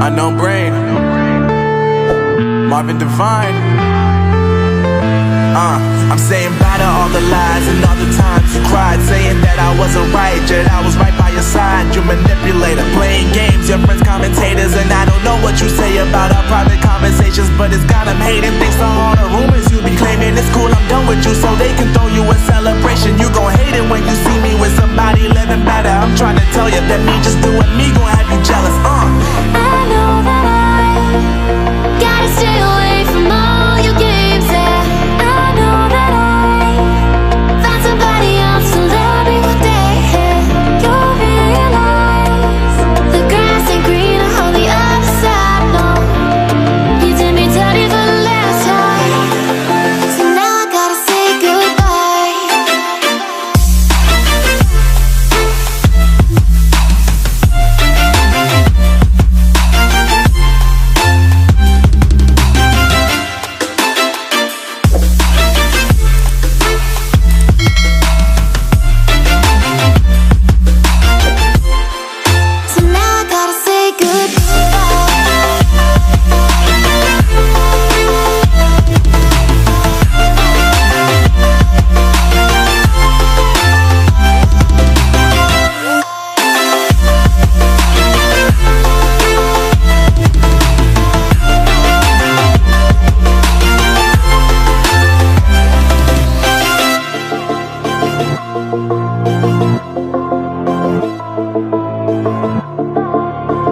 Unknown Brain, Marvin Devine. I'm saying bye to all the lies and all the times you cried, saying that I wasn't right, yet I was right by your side. You manipulator, playing games, your friends commentators, and I don't know what you say about our private conversations, but it's got them hating. Thanks to all the rumors you be claiming. It's cool, I'm done with you, so they can throw you a celebration. You gon' hate it when you see me with somebody living better. I'm trying to tell you that me just doing me gon' have you jealous.